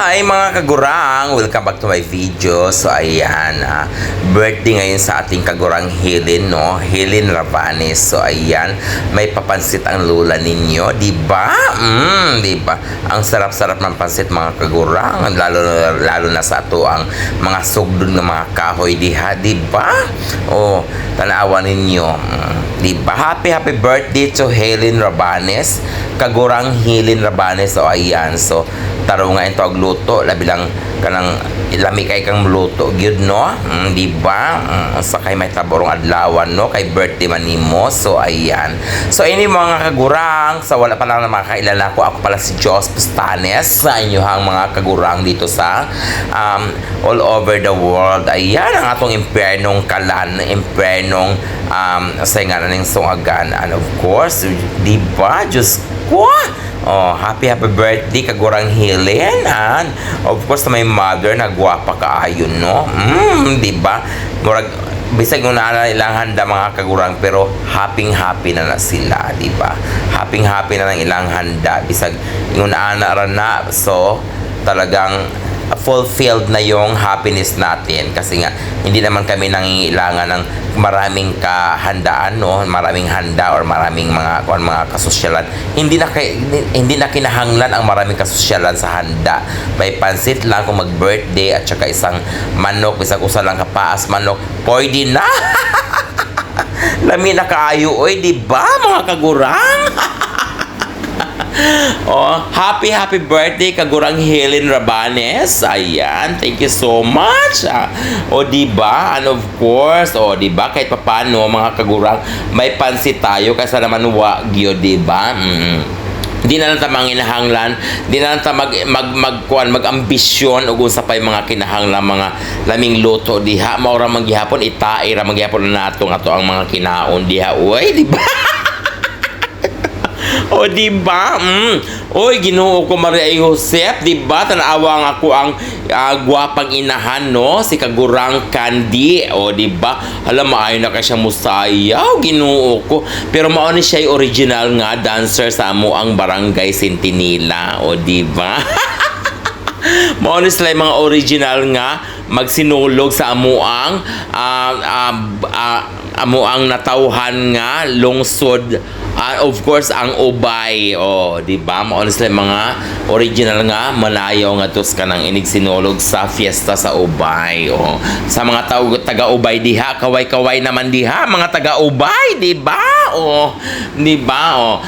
Hi mga kagurang! Welcome back to my video. So ayan, birthday ngayon sa ating kagurang Helen, no? Helen Rabanes. So ayan, may papansit ang lula ninyo, di ba? Di ba? Ang sarap-sarap ng pansit mga kagurang, lalo na sa ato ang mga sugdod ng mga kahoy diha, di ba? Oh, tanawa ninyo. Di ba? Happy birthday to Helen Rabanes. Kagurang Helen Rabanes. So ayan, so taro nga ito ang luto, labi lang kanang lami kay kang luto gyud, no? Di ba? Sakay may taborong adlawan, no, kay birthday man nimo. So ayan, so ini mga kagurang, sa wala pa lang na makakailala ko, ako pala si Jos Pustanes sa inyohang mga kagurang dito sa all over the world. Ayan ang atong impernong kalan, impernong sa nga ning sungagan, and of course, di ba, Diyos ko. Oh, happy birthday kagurang Helen, and of course my mother na gwapa kaayon, no? Di ba? Murag bisag no na ilang handa mga kagurang, pero happy na sila, di ba? Happy na ng ilang handa bisag nguna ra na, so talagang fulfilled na yung happiness natin, kasi nga hindi naman kami nangingailangan ng maraming kahandaan, no, maraming handa or maraming mga kasosyalan. Hindi na kinahanglan ang maraming kasosyalan sa handa. May pansit lang kung mag-birthday at saka isang manok, bisag usa lang kapaas manok, pwede na. Lami na kaayo, oy, di ba mga kagurang? Oh, happy birthday kagurang Helen Rabanes. Ayan, thank you so much. O di ba? And of course, o di ba, kahit papaano mga kagurang, may pansit tayo kasi naman wagyo, di ba? Di na lang ta manginahanglan, di na lang ta mag-ambisyon ug unsa pay mga kinahanglan mga laming luto diha, mao ra maghihapon itae ra maghihapon na ato ang mga kinaon diha. Uy, di ba? O di ba? Oy, Ginoo ko Maria Josep, di ba? Tanawa nga ako ang gwapang inahan, no? Si kagurang Candy. O di ba? Alam, maayo na kay siya musayaw, Ginoo ko. Pero mao ni siya original nga dancer sa amo ang Barangay Sentinela. O di ba? Mao ni sila mga original nga magsinulog sa amuang amuang natawhan nga lungsod, of course ang Ubay. O di ba, mao ni sila mga original nga malayaw nga tos kanang inig sinulog sa fiesta sa Ubay. O sa mga taga Ubay diha, kaway naman diha mga taga Ubay, di ba? O di ba? O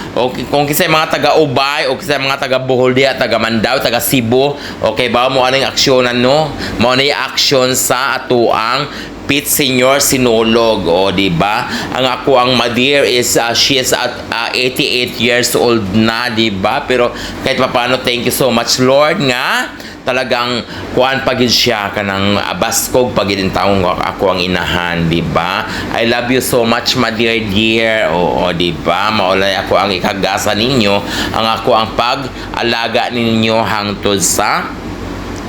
kung kisay mga taga Ubay o kisay mga taga Bohol diha, taga Mandaw, taga Cebu, okay ba mo aning aksyonan, no? Mo ni aksyon sa atuang Pete Senior Sinulog. O di ba? Ang ako ang mother is she is at 88 years old na, di ba? Pero kahit paano, thank you so much Lord nga talagang kuan pagid siya kanang baskog pagid in taong ako ang inahan, di ba? I love you so much my dear. O di ba? Maulay ako ang ikagasa ninyo, ang ako ang pag-alaga ninyo hangtod sa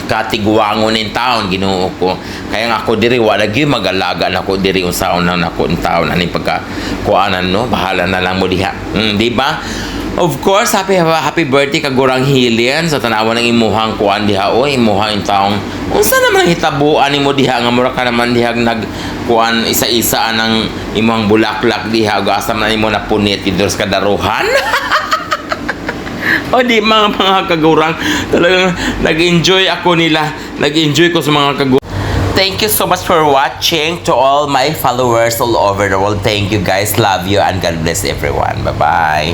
katigwangon in taon, Ginoo ko. Kaya nga ako diri wala gyud mag-alaga nako diri unsaon na nako in taon ani pagka kuanan, no, bahala na lang mo diha. Di ba? Of course, happy birthday kagurang Helen sa tanawa ng imuhang kuan diha, o imuhang in taong unsa naman hitabuan nimo diha nga mura ka naman diha nag kuan isa-isa ng imong bulaklak diha ug asa man nimo napunit idros ka daruhan. O di mga kagurang, talagang nag-enjoy ko sa mga kagurang. Thank you so much for watching to all my followers all over the world. Thank you guys, love you, and God bless everyone. Bye-bye.